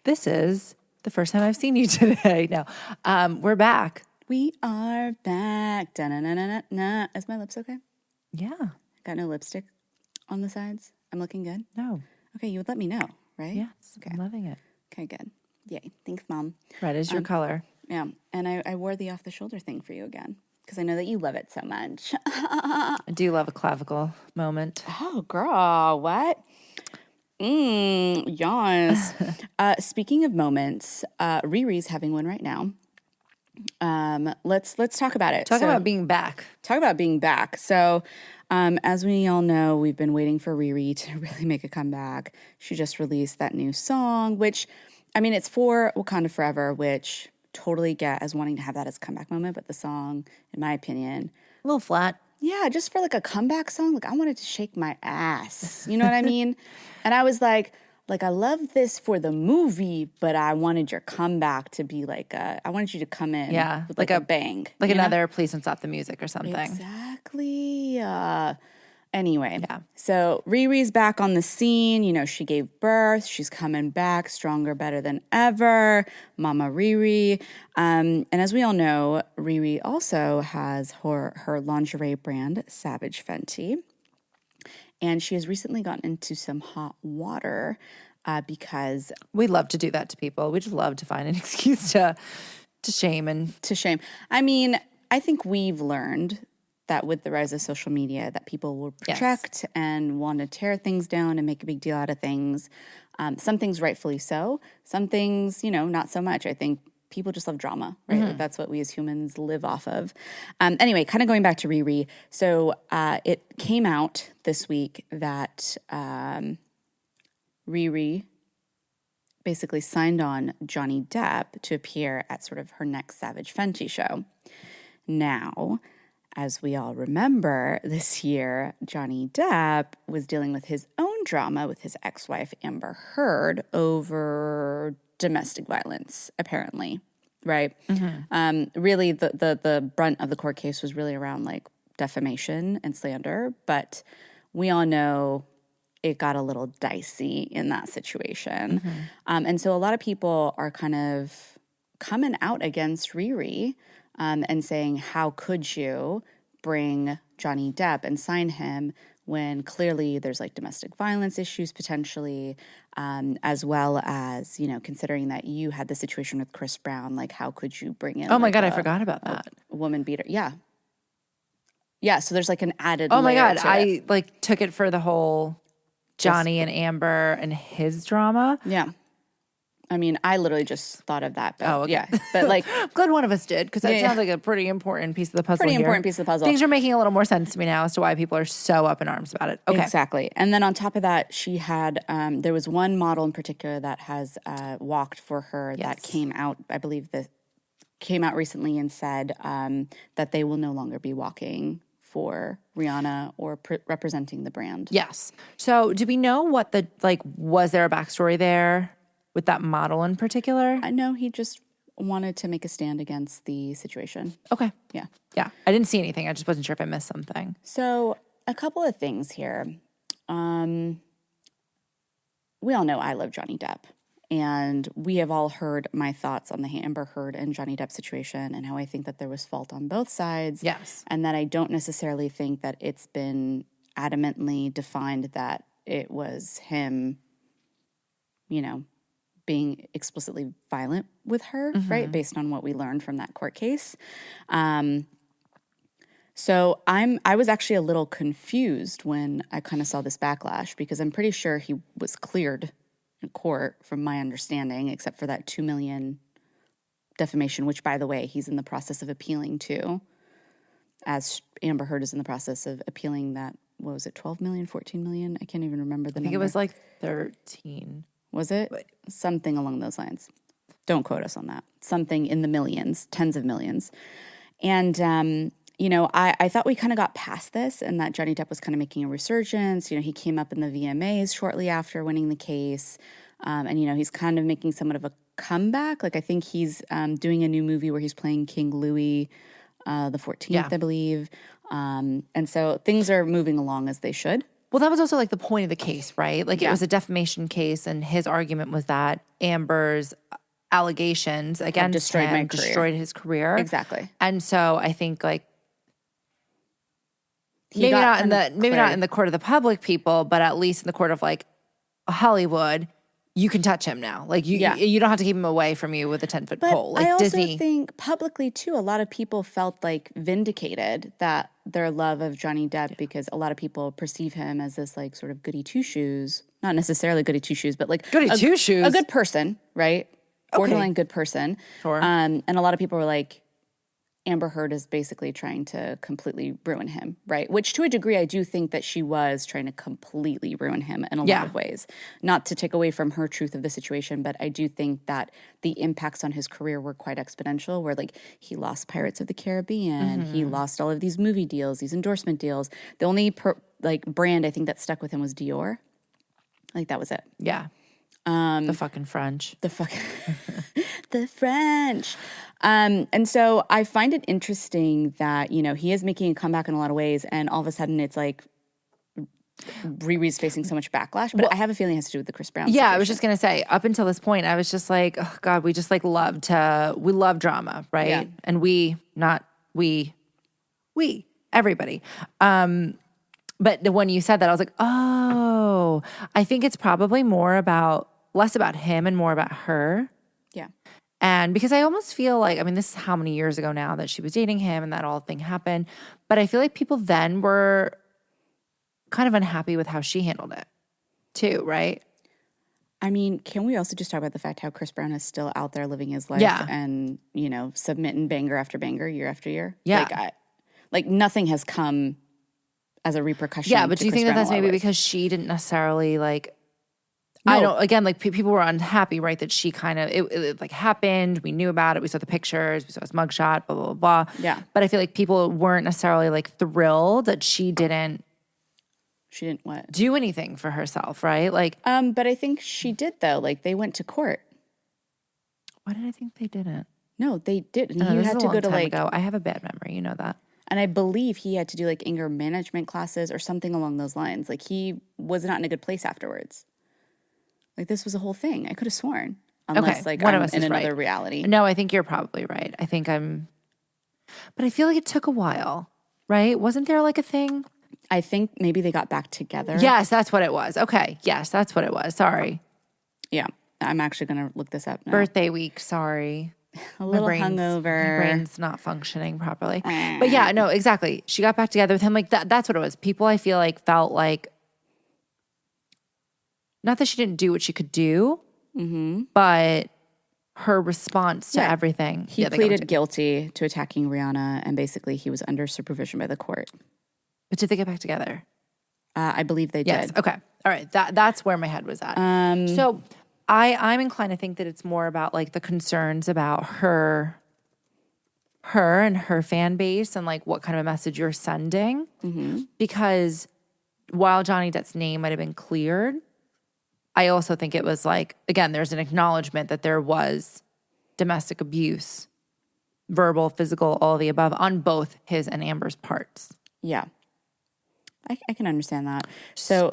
This is the first time I've seen you today. No, we're back. We are back. Da-na-na-na-na. Is my lips okay? Yeah. Got no lipstick on the sides? I'm looking good? No. Okay, you would let me know, right? Yes. Okay. I'm loving it. Okay, good. Yay. Thanks, Mom. Red is your color. Yeah, and I wore the off-the-shoulder thing for you again because I know that you love it so much. I do love a clavicle moment. Oh, girl, what? Yes. Speaking of moments, RiRi's having one right now. Let's talk about it. Talk about being back. Talk about being back. So, as we all know, we've been waiting for RiRi to really make a comeback. She just released that new song, which, I mean, it's for Wakanda Forever, which totally get as wanting to have that as a comeback moment. But the song, in my opinion, A little flat. yeah, just for like a comeback song, like I wanted to shake my ass. You know what I mean? And I was like, I love this for the movie, but I wanted your comeback to be I wanted you to come in with like a bang. Like another Please Don't Stop the Music or something. Exactly. Anyway, yeah. So RiRi's back on the scene. You know, she gave birth. She's coming back stronger, better than ever. Mama RiRi. And as we all know, RiRi also has her lingerie brand, Savage Fenty. And she has recently gotten into some hot water because... We love to do that to people. We just love to find an excuse to shame and... To shame. I mean, I think we've learned that with the rise of social media that people will project and want to tear things down and make a big deal out of things. Some things rightfully so. Some things, not so much. I think people just love drama, right? Like that's what we as humans live off of. Anyway, kind of going back to RiRi. So it came out this week that RiRi basically signed on Johnny Depp to appear at sort of her next Savage Fenty show. Now, as we all remember, this year, Johnny Depp was dealing with his own drama with his ex-wife, Amber Heard, over domestic violence, apparently, right? Really, the brunt of the court case was really around, defamation and slander, but we all know it got a little dicey in that situation. And so a lot of people are kind of coming out against RiRi, and saying, how could you bring Johnny Depp and sign him when clearly there's domestic violence issues potentially, as well as, considering that you had the situation with Chris Brown, how could you bring in? Oh my God, I forgot about that. A woman beater. Yeah. Yeah, so there's an added Oh my layer God, to I it. took it for the whole Johnny and Amber and his drama. Yeah. I mean, I literally just thought of that. But, okay. Yeah, but I'm glad one of us did because that sounds like a pretty important piece of the puzzle. Important piece of the puzzle. Things are making a little more sense to me now as to why people are so up in arms about it. Okay, exactly. And then on top of that, she had there was one model in particular that has walked for her that came out. I believe that came out recently and said that they will no longer be walking for Rihanna or representing the brand. Yes. So, do we know what was there a backstory there? With that model in particular? No, he just wanted to make a stand against the situation. Okay. Yeah. Yeah. I didn't see anything. I just wasn't sure if I missed something. So a couple of things here. We all know I love Johnny Depp. And we have all heard my thoughts on the Amber Heard and Johnny Depp situation and how I think that there was fault on both sides. Yes. And that I don't necessarily think that it's been adamantly defined that it was him, being explicitly violent with her, right? Based on what we learned from that court case. So I was actually a little confused when I kind of saw this backlash because I'm pretty sure he was cleared in court from my understanding, except for that $2 million defamation, which by the way, he's in the process of appealing to, as Amber Heard is in the process of appealing that, what was it, 12 million, 14 million? I can't even remember the number. I think it was 13. Was it? Something along those lines. Don't quote us on that. Something in the millions, tens of millions. And, I thought we kind of got past this and that Johnny Depp was kind of making a resurgence. He came up in the VMAs shortly after winning the case. And, he's kind of making somewhat of a comeback. I think he's doing a new movie where he's playing King Louis the 14th, I believe. And so things are moving along as they should. Well, that was also like the point of the case, right? Like it Yeah. was a defamation case, and his argument was that Amber's allegations against destroyed my him career. destroyed his career. Exactly. And so I think like He maybe got not in the court of the public people, but at least in the court of like Hollywood, you can touch him now. Like you don't have to keep him away from you with a 10-foot But pole. Like I also Disney. think publicly too, a lot of people felt like vindicated that their love of Johnny Depp, because a lot of people perceive him as this like sort of goody two shoes, not necessarily goody two shoes, but like Goody two-shoes? a good person, right? Borderline good person. Sure. And a lot of people were like, Amber Heard is basically trying to completely ruin him, right? Which to a degree, I do think that she was trying to completely ruin him in a lot of ways. Not to take away from her truth of the situation, but I do think that the impacts on his career were quite exponential, where like he lost Pirates of the Caribbean, he lost all of these movie deals, these endorsement deals. The only brand I think that stuck with him was Dior. Like that was it. Yeah. The fucking French. The French. And so I find it interesting that, you know, he is making a comeback in a lot of ways, and all of a sudden it's like RiRi's facing so much backlash. But I have a feeling it has to do with the Chris Brown situation. I was just gonna say, up until this point, I was just like, oh God, we just like love drama, right? Yeah. And everybody. But when you said that, I was like, oh, I think it's probably less about him and more about her. Yeah. And because I almost feel like, I mean, this is how many years ago now that she was dating him and that all thing happened. But I feel like people then were kind of unhappy with how she handled it too, right? I mean, can we also just talk about the fact how Chris Brown is still out there living his life and, you know, submitting banger after banger year after year? Yeah. Like nothing has come as a repercussion. Yeah, but to do you Chris think that Brown that's in a lot of maybe ways. because she didn't necessarily like, No. I don't, again, like people were unhappy, right? That she kind of, it like happened. We knew about it. We saw the pictures. We saw his mugshot, blah, blah, blah, blah. Yeah. But I feel like people weren't necessarily like thrilled that she didn't what? do anything for herself, right? Like, But I think she did though. Like they went to court. why did I think they didn't? No, they did. And No, he this had is to a go long to time like, ago. I have a bad memory. You know that. and I believe he had to do like anger management classes or something along those lines. Like he was not in a good place afterwards. Like this was a whole thing. I could have sworn. Unless like one I'm of us in is another right. reality. No, I think you're probably right. I think but I feel like it took a while, right? Wasn't there like a thing? I think maybe they got back together. Yes, that's what it was. Okay. Yes, that's what it was. Sorry. Yeah. I'm actually going to look this up now. Birthday week. Sorry. A little hungover. My brain's not functioning properly. But yeah, no, exactly. She got back together with him. Like that's what it was. People, I feel like, felt like, not that she didn't do what she could do, but her response to everything. He pleaded guilty to attacking Rihanna, and basically he was under supervision by the court. But did they get back together? I believe they Yes. did. Okay. All right. That's where my head was at. So I'm inclined to think that it's more about like the concerns about her and her fan base and like what kind of a message you're sending. Because while Johnny Depp's name might have been cleared, I also think it was like, again, there's an acknowledgement that there was domestic abuse, verbal, physical, all of the above on both his and Amber's parts. Yeah. I can understand that. So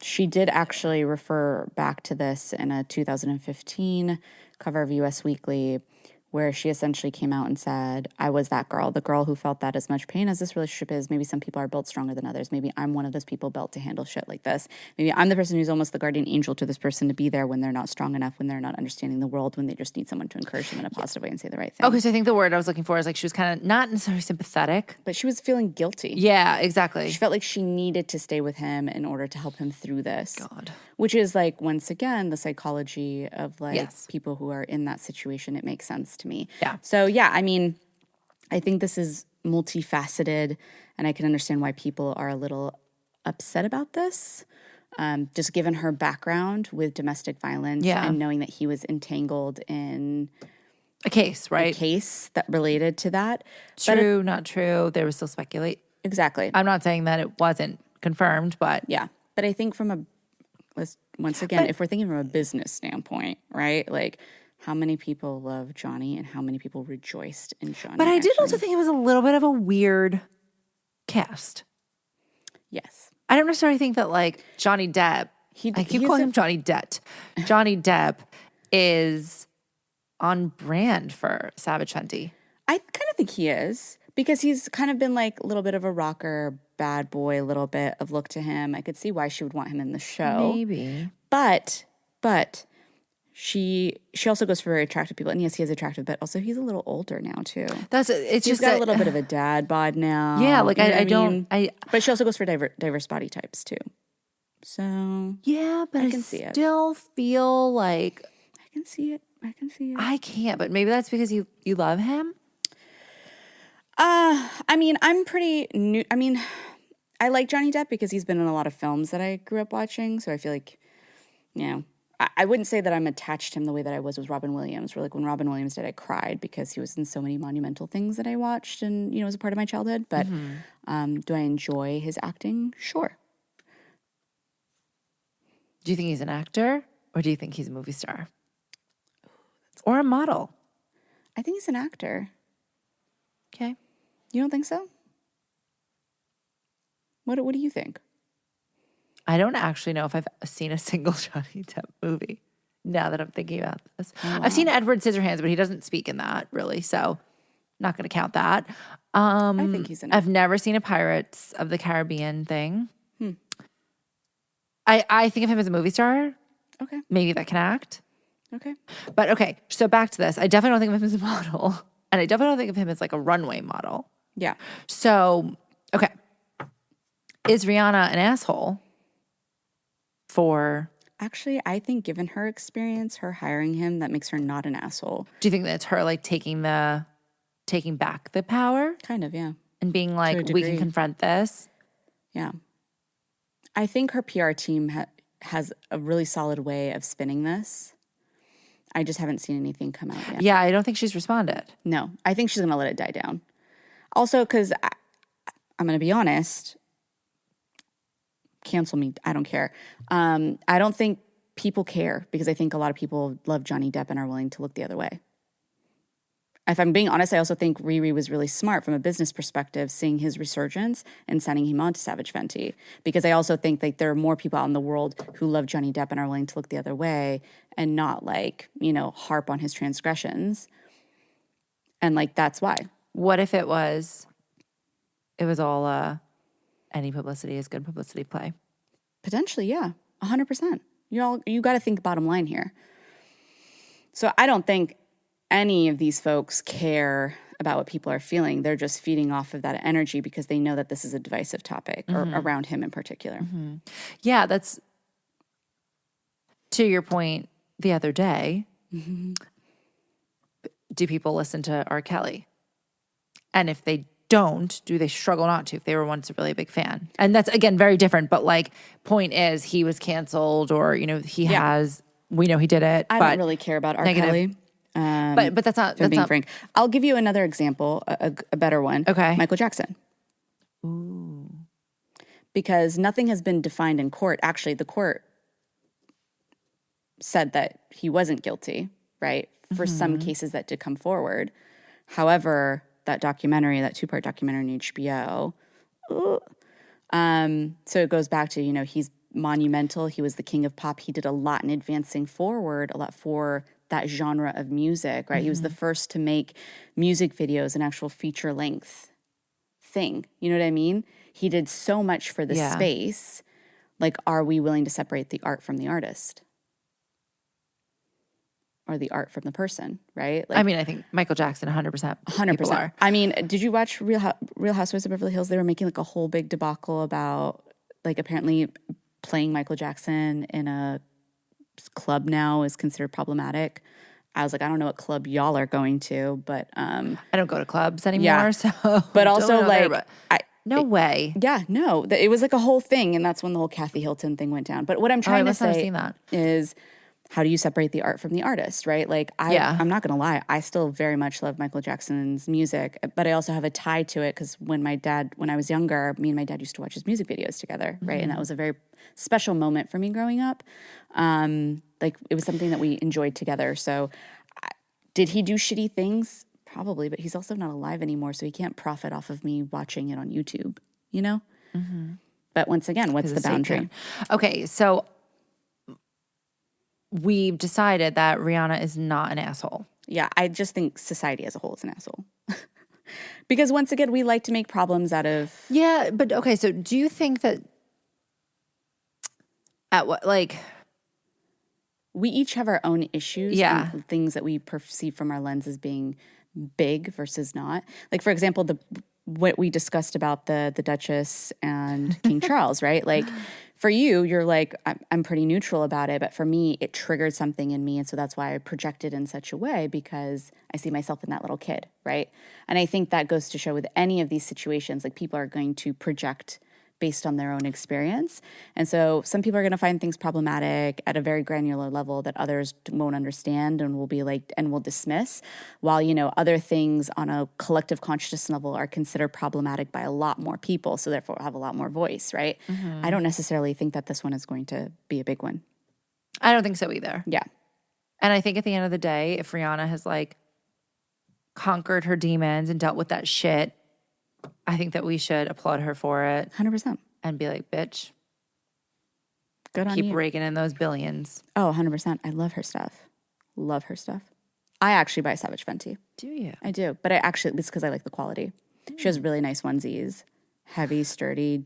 she did actually refer back to this in a 2015 cover of US Weekly, where she essentially came out and said, I was that girl, the girl who felt that as much pain as this relationship is. Maybe some people are built stronger than others. Maybe I'm one of those people built to handle shit like this. Maybe I'm the person who's almost the guardian angel to this person to be there when they're not strong enough, when they're not understanding the world, when they just need someone to encourage them in a positive way and say the right thing. Okay, so I think the word I was looking for is like she was kind of not necessarily sympathetic. But she was feeling guilty. Yeah, exactly. She felt like she needed to stay with him in order to help him through this. God. Which is like, once again, the psychology of like Yes. people who are in that situation. It makes sense to me. Yeah. So yeah, I mean, I think this is multifaceted, and I can understand why people are a little upset about this. Just given her background with domestic violence and knowing that he was entangled in A case, right? a case that related to that. True, not true. There was still speculate. Exactly. I'm not saying that it wasn't confirmed, but Yeah. But I think once again, if we're thinking from a business standpoint, right? Like, how many people love Johnny and how many people rejoiced in Johnny? I did also think it was a little bit of a weird cast. Yes. I don't necessarily think that like Johnny Depp, I keep calling him Johnny Depp. Johnny Depp is on brand for Savage Fenty. I kind of think he is because he's kind of been like a little bit of a rocker, bad boy, a little bit of look to him. I could see why she would want him in the show. Maybe. But she also goes for very attractive people. And yes, he is attractive, but also he's a little older now too. He's got a little bit of a dad bod now. Yeah, like but she also goes for diverse body types too. So yeah, but I can see it. Still feel like I can see it. I can't, but maybe that's because you love him. I mean, I'm pretty new. I mean, I like Johnny Depp because he's been in a lot of films that I grew up watching. So I feel like, you know, I wouldn't say that I'm attached to him the way that I was with Robin Williams. Where like when Robin Williams died, I cried because he was in so many monumental things that I watched and, you know, as a part of my childhood. But do I enjoy his acting? Sure. Do you think he's an actor or do you think he's a movie star? Or a model? I think he's an actor. Okay. You don't think so? What do you think? I don't actually know if I've seen a single Johnny Depp movie now that I'm thinking about this. Oh, wow. I've seen Edward Scissorhands, but he doesn't speak in that really, so not going to count that. I think he's an actor. I've never seen a Pirates of the Caribbean thing. I think of him as a movie star. Okay. Maybe that can act. Okay. But okay, so back to this. I definitely don't think of him as a model. And I definitely don't think of him as like a runway model. Yeah. So, okay. Is Rihanna an asshole for... Actually, I think given her experience, her hiring him, that makes her not an asshole. Do you think that it's her like taking back the power? Kind of, yeah. And being like, we can confront this? Yeah. I think her PR team has a really solid way of spinning this. I just haven't seen anything come out yet. Yeah, I don't think she's responded. No, I think she's going to let it die down. Also, because I'm going to be honest, cancel me, I don't care. I don't think people care because I think a lot of people love Johnny Depp and are willing to look the other way. If I'm being honest, I also think RiRi was really smart from a business perspective, seeing his resurgence and sending him on to Savage Fenty. Because I also think like there are more people out in the world who love Johnny Depp and are willing to look the other way and not like, you know, harp on his transgressions. And like, that's why. What if it was all any publicity is good publicity play? Potentially, yeah. 100%. You got to think bottom line here. So I don't think any of these folks care about what people are feeling. They're just feeding off of that energy because they know that this is a divisive topic or around him in particular. Mm-hmm. Yeah, that's to your point the other day. Mm-hmm. Do people listen to R. Kelly? And if they don't, do they struggle not to if they were once a really big fan? And that's, again, very different. But like, point is, he was canceled or, you know, we know he did it. I don't really care about R. Kelly. But that's not. That's being frank. I'll give you another example, a better one. Okay. Michael Jackson. Ooh. Because nothing has been defined in court. Actually, the court said that he wasn't guilty, right? For some cases that did come forward. However, that two-part documentary on HBO. So it goes back to, you know, he's monumental. He was the king of pop. He did a lot in advancing forward, a lot for that genre of music, right? He was the first to make music videos an actual feature length thing. You know what I mean? He did so much for the space. Like, are we willing to separate the art from the artist? Or the art from the person, right? Like, I mean, I think Michael Jackson 100%. 100%. I mean, did you watch Real Housewives of Beverly Hills? They were making like a whole big debacle about like apparently playing Michael Jackson in a club now is considered problematic. I was like, I don't know what club y'all are going to, but I don't go to clubs anymore. So, but also like, no way. Yeah, no, it was like a whole thing, and that's when the whole Kathy Hilton thing went down. But what I'm trying to say is, how do you separate the art from the artist, right? Like, I'm not going to lie, I still very much love Michael Jackson's music, but I also have a tie to it because when I was younger, me and my dad used to watch his music videos together, right? And that was a very special moment for me growing up. Like, it was something that we enjoyed together. So did he do shitty things? Probably, but he's also not alive anymore, so he can't profit off of me watching it on YouTube, you know? But once again, what's the boundary? Okay, so we've decided that Rihanna is not an asshole. Yeah, I just think society as a whole is an asshole. Because once again, we like to make problems out of... Yeah, but okay, so do you think that at what, like... We each have our own issues Yeah. and things that we perceive from our lens as being big versus not. Like, for example, what we discussed about the Duchess and King Charles, right? Like, for you, you're like, I'm pretty neutral about it. But for me, it triggered something in me. And so that's why I projected in such a way, because I see myself in that little kid, right? And I think that goes to show with any of these situations, like people are going to project based on their own experience. And so some people are going to find things problematic at a very granular level that others won't understand and will be like, and will dismiss, while, you know, other things on a collective consciousness level are considered problematic by a lot more people. So therefore have a lot more voice, right? I don't necessarily think that this one is going to be a big one. I don't think so either. Yeah. And I think at the end of the day, if Rihanna has like conquered her demons and dealt with that shit, I think that we should applaud her for it 100%. and be like, bitch, Good on keep you. raking in those billions. Oh, 100%. I love her stuff. Love her stuff. I actually buy Savage Fenty. Do you? I do. But it's because I like the quality. She has really nice onesies. Heavy, sturdy,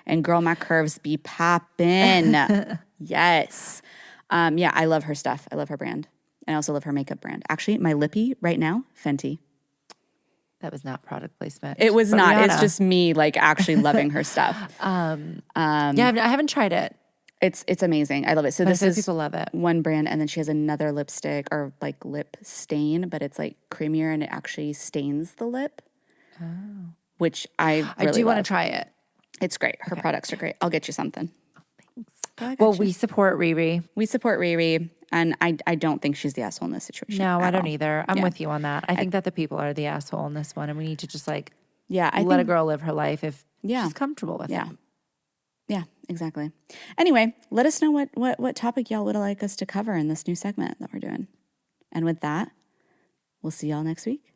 and girl, my curves be poppin'. Yes. Yeah, I love her stuff. I love her brand. And I also love her makeup brand. Actually, my lippy right now, Fenty. That was not product placement. It was But not. Rihanna. It's just me like actually loving her stuff. Yeah, I haven't tried it. It's amazing. I love it. So But this I said is people love it. one brand, and then she has another lipstick or like lip stain, but it's like creamier and it actually stains the lip. Oh. Which I really do want to love. try it. It's great. Her products are great. I'll get you something. Well, we support RiRi. We support RiRi, and I don't think she's the asshole in this situation. No, I don't all. either. I'm with you on that. I think that the people are the asshole in this one, and we need to just like I let a girl live her life if Yeah. she's comfortable with it. Yeah, exactly. Anyway, let us know what topic y'all would like us to cover in this new segment that we're doing. And with that, we'll see y'all next week.